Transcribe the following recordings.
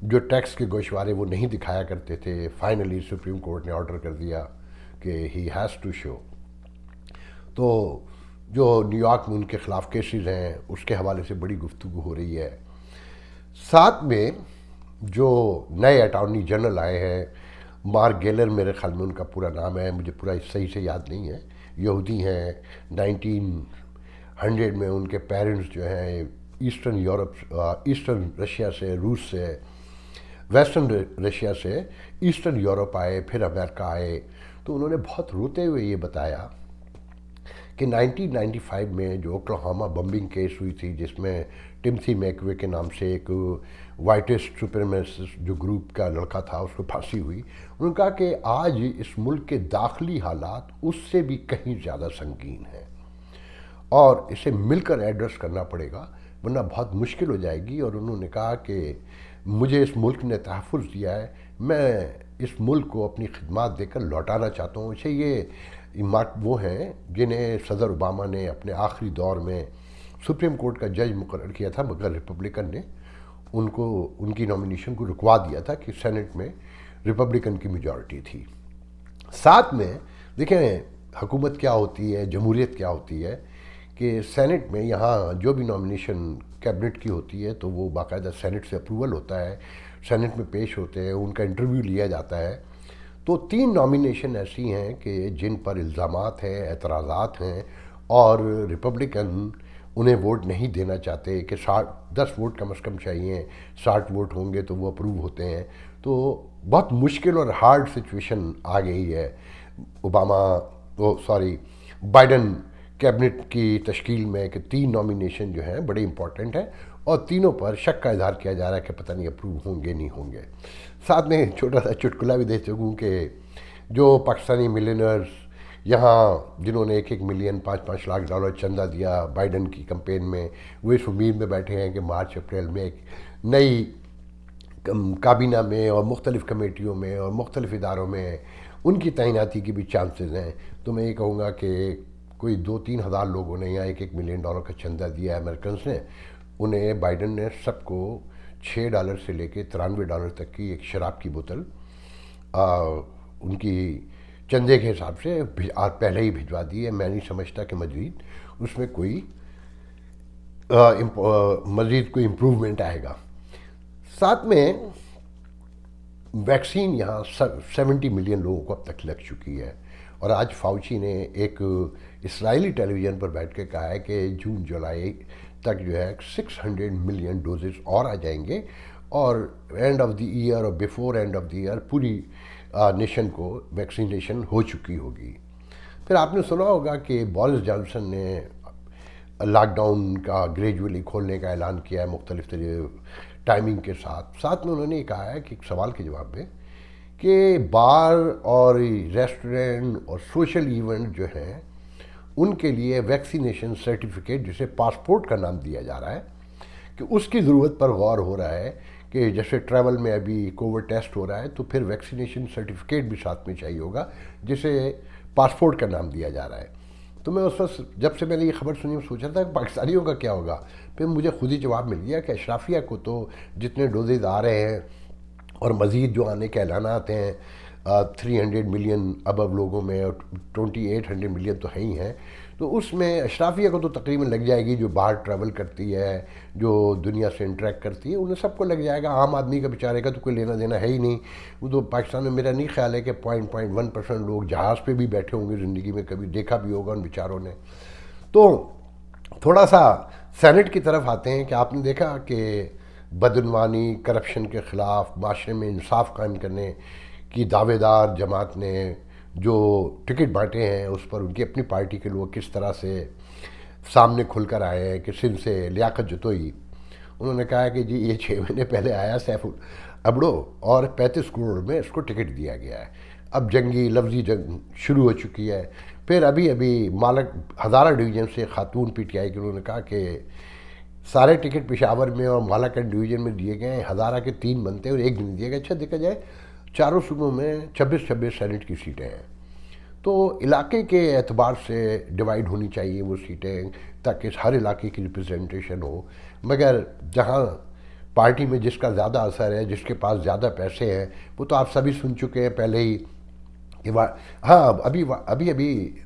جو ٹیکس کے گوشوارے وہ نہیں دکھایا کرتے تھے، فائنلی سپریم کورٹ نے آرڈر کر دیا کہ ہی ہیز ٹو شو. تو جو نیو یارک میں ان کے خلاف کیسز ہیں اس کے حوالے سے بڑی گفتگو ہو رہی ہے. ساتھ میں جو نئے اٹارنی جنرل آئے ہیں، مارک گیلر میرے خیال میں ان کا پورا نام ہے، مجھے پورا صحیح سے یاد نہیں ہے، یہودی ہیں. 1900 میں ان کے پیرنٹس جو ہیں ایسٹرن رشیا سے، روس سے، ویسٹرن رشیا سے ایسٹرن یورپ آئے، پھر امریکہ آئے. تو انہوں نے بہت روتے ہوئے یہ بتایا کہ 1995 میں جو اوکلاہوما بمبنگ کیس ہوئی تھی، جس میں ٹمتھی میکوے کے نام سے ایک وائٹسٹ سپریمیسسٹ جو گروپ کا لڑکا تھا اس کو پھانسی ہوئی. انہوں نے کہا کہ آج اس ملک کے داخلی حالات اس سے بھی کہیں زیادہ سنگین ہیں اور اسے مل کر ایڈریس کرنا پڑے گا ورنہ بہت مشکل ہو جائے گی. اور انہوں نے کہا کہ مجھے اس ملک نے تحفظ دیا ہے، میں اس ملک کو اپنی خدمات دے کر لوٹانا چاہتا ہوں. اسے یہ وہ ہیں جنہیں صدر اوباما نے اپنے آخری دور میں سپریم کورٹ کا جج مقرر کیا تھا، مگر ریپبلکن نے ان کی نامینیشن کو رکوا دیا تھا کہ سینٹ میں ریپبلکن کی میجورٹی تھی. ساتھ میں دیکھیں حکومت کیا ہوتی ہے، جمہوریت کیا ہوتی ہے کہ سینٹ میں یہاں جو بھی نامینیشن کیبنٹ کی ہوتی ہے تو وہ باقاعدہ سینٹ سے اپروول ہوتا ہے، سینٹ میں پیش ہوتے ہیں، ان کا انٹرویو لیا جاتا ہے. تو 3 نامینیشن ایسی ہیں کہ جن پر الزامات ہیں، اعتراضات ہیں اور ریپبلکن انہیں ووٹ نہیں دینا چاہتے کہ 10 ووٹ کم از کم چاہیے، 60 ووٹ ہوں گے تو وہ اپروو ہوتے ہیں. تو بہت مشکل اور ہارڈ سچویشن آ گئی ہے بائیڈن کیبنٹ کی تشکیل میں کہ 3 نامینیشن جو ہیں بڑے امپورٹنٹ ہیں اور تینوں پر شک کا اظہار کیا جا رہا ہے کہ پتہ نہیں اپروو ہوں گے نہیں ہوں گے. ساتھ میں چھوٹا سا چٹکلا بھی دے سکوں کہ جو پاکستانی ملینئرز یہاں جنہوں نے 1 ملین $5 لاکھ چندہ دیا بائیڈن کی کمپین میں، وہ اس امید میں بیٹھے ہیں کہ مارچ اپریل میں ایک نئی کابینہ میں اور مختلف کمیٹیوں میں اور مختلف اداروں میں ان کی تعیناتی کی بھی چانسز ہیں. تو میں یہ کہوں گا کہ کوئی 2-3 ہزار لوگوں نے یہاں $1 ملین کا چندہ دیا ہے امریکنس نے. انہیں بائیڈن نے سب کو $6 سے لے کے $93 تک کی ایک شراب کی بوتل ان کی چندے کے حساب سے پہلے ہی بھجوا دی ہے. میں نہیں سمجھتا کہ مزید اس میں کوئی امپروومنٹ آئے گا. ساتھ میں ویکسین یہاں 70 ملین لوگوں کو اب تک لگ چکی ہے اور آج فاؤچی نے ایک اسرائیلی ٹیلی ویژن پر بیٹھ کے کہا ہے کہ جون جولائی تک جو ہے 600 ملین ڈوزز اور آ جائیں گے اور اینڈ آف دی ایئر اور before end of the year پوری نیشن کو ویکسینیشن ہو چکی ہوگی. پھر آپ نے سنا ہوگا کہ بورس جانسن نے لاک ڈاؤن کا گریجولی کھولنے کا اعلان کیا ہے مختلف ٹائمنگ کے ساتھ میں انہوں نے یہ کہا ہے کہ ایک سوال کے جواب میں کہ بار اور ریسٹورنٹ اور سوشل ایونٹ جو ہیں ان کے لیے ویکسینیشن سرٹیفکیٹ جسے پاسپورٹ کا نام دیا جا رہا ہے کہ اس کی ضرورت پر غور ہو رہا ہے کہ جیسے ٹریول میں ابھی کووڈ ٹیسٹ ہو رہا ہے تو پھر ویکسینیشن سرٹیفکیٹ بھی ساتھ میں چاہیے ہوگا جسے پاسپورٹ کا نام دیا جا رہا ہے. تو میں اس وقت جب سے میں نے یہ خبر سنی سوچا تھا کہ پاکستانیوں کا کیا ہوگا. پھر مجھے خود ہی جواب مل گیا کہ اشرافیہ کو تو جتنے ڈوزز آ رہے ہیں اور مزید جو آنے کے اعلانات ہیں 300 ملین ابو لوگوں میں اور 2800 ملین تو ہے ہی ہیں، تو اس میں اشرافیہ کو تو تقریباً لگ جائے گی، جو باہر ٹریول کرتی ہے، جو دنیا سے انٹریکٹ کرتی ہے، انہیں سب کو لگ جائے گا. عام آدمی کا بیچارے کا تو کوئی لینا دینا ہے ہی نہیں. وہ تو پاکستان میں میرا نہیں خیال ہے کہ 0.1% لوگ جہاز پہ بھی بیٹھے ہوں گے زندگی میں، کبھی دیکھا بھی ہوگا ان بیچاروں نے. تو تھوڑا سا سینٹ کی طرف آتے ہیں کہ آپ نے دیکھا کہ بدعنوانی کرپشن کے خلاف معاشرے میں انصاف قائم کرنے کی دعوے دار جماعت نے جو ٹکٹ بانٹے ہیں اس پر ان کی اپنی پارٹی کے لوگ کس طرح سے سامنے کھل کر آئے ہیں کہ سندھ سے لیاقت جتوئی انہوں نے کہا کہ جی یہ 6 مہینے پہلے آیا سیف ابڑو اور 35 کروڑ میں اس کو ٹکٹ دیا گیا ہے. اب جنگی لفظی جنگ شروع ہو چکی ہے. پھر ابھی مالک ہزارہ ڈویژن سے خاتون پی ٹی آئی کے انہوں نے کہا کہ سارے ٹکٹ پشاور میں اور مالاکنڈ ڈویژن میں دیے گئے ہیں، ہزارہ کے 3 بنتے ہیں اور 1 نہیں دیا گیا. اچھا دیکھا جائے چاروں صوبوں میں 26 سینٹ کی سیٹیں ہیں تو علاقے کے اعتبار سے ڈیوائیڈ ہونی چاہیے وہ سیٹیں تاکہ ہر علاقے کی ریپرزنٹیشن ہو. مگر جہاں پارٹی میں جس کا زیادہ اثر ہے، جس کے پاس زیادہ پیسے ہیں، وہ تو آپ سبھی سن چکے ہیں پہلے ہی کہ ہاں ابھی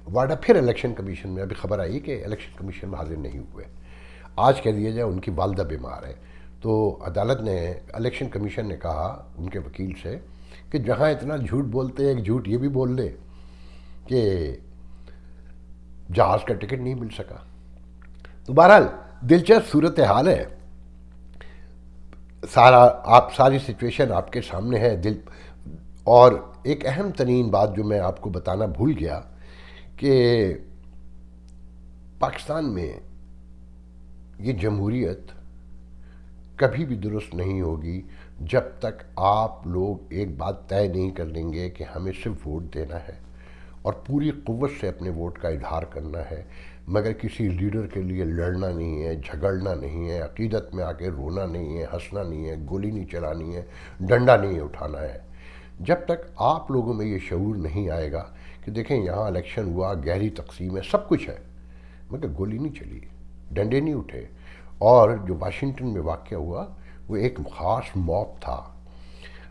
واڈا پھر الیکشن کمیشن میں ابھی خبر آئی کہ الیکشن کمیشن میں حاضر نہیں ہوئے. آج کہہ دیا جائے ان کی والدہ بیمار ہے، تو عدالت نے، الیکشن کمیشن نے کہا ان کے وکیل سے کہ جہاں اتنا جھوٹ بولتے ہیں، ایک جھوٹ یہ بھی بول لے کہ جہاز کا ٹکٹ نہیں مل سکا. تو بہرحال دلچسپ صورتحال ہے. ساری سچویشن آپ کے سامنے ہے. اور ایک اہم ترین بات جو میں آپ کو بتانا بھول گیا کہ پاکستان میں یہ جمہوریت کبھی بھی درست نہیں ہوگی جب تک آپ لوگ ایک بات طے نہیں کر لیں گے کہ ہمیں صرف ووٹ دینا ہے اور پوری قوت سے اپنے ووٹ کا اظہار کرنا ہے، مگر کسی لیڈر کے لیے لڑنا نہیں ہے، جھگڑنا نہیں ہے، عقیدت میں آ کے رونا نہیں ہے، ہنسنا نہیں ہے، گولی نہیں چلانی ہے، ڈنڈا نہیں اٹھانا ہے. جب تک آپ لوگوں میں یہ شعور نہیں آئے گا کہ دیکھیں یہاں الیکشن ہوا، گہری تقسیم ہے، سب کچھ ہے، مگر گولی نہیں چلی، ڈنڈے نہیں اٹھے. اور جو واشنگٹن میں واقعہ ہوا وہ ایک خاص موب تھا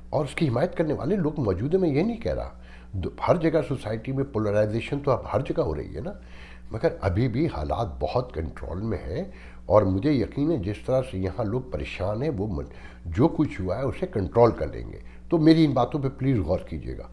اور اس کی حمایت کرنے والے لوگ موجود ہیں. میں یہ نہیں کہہ رہا، ہر جگہ سوسائٹی میں پولرائزیشن تو اب ہر جگہ ہو رہی ہے نا، مگر ابھی بھی حالات بہت کنٹرول میں ہیں. اور مجھے یقین ہے جس طرح سے یہاں لوگ پریشان ہیں وہ جو کچھ ہوا ہے اسے کنٹرول کر لیں گے. تو میری ان باتوں پہ پلیز غور کیجیے گا.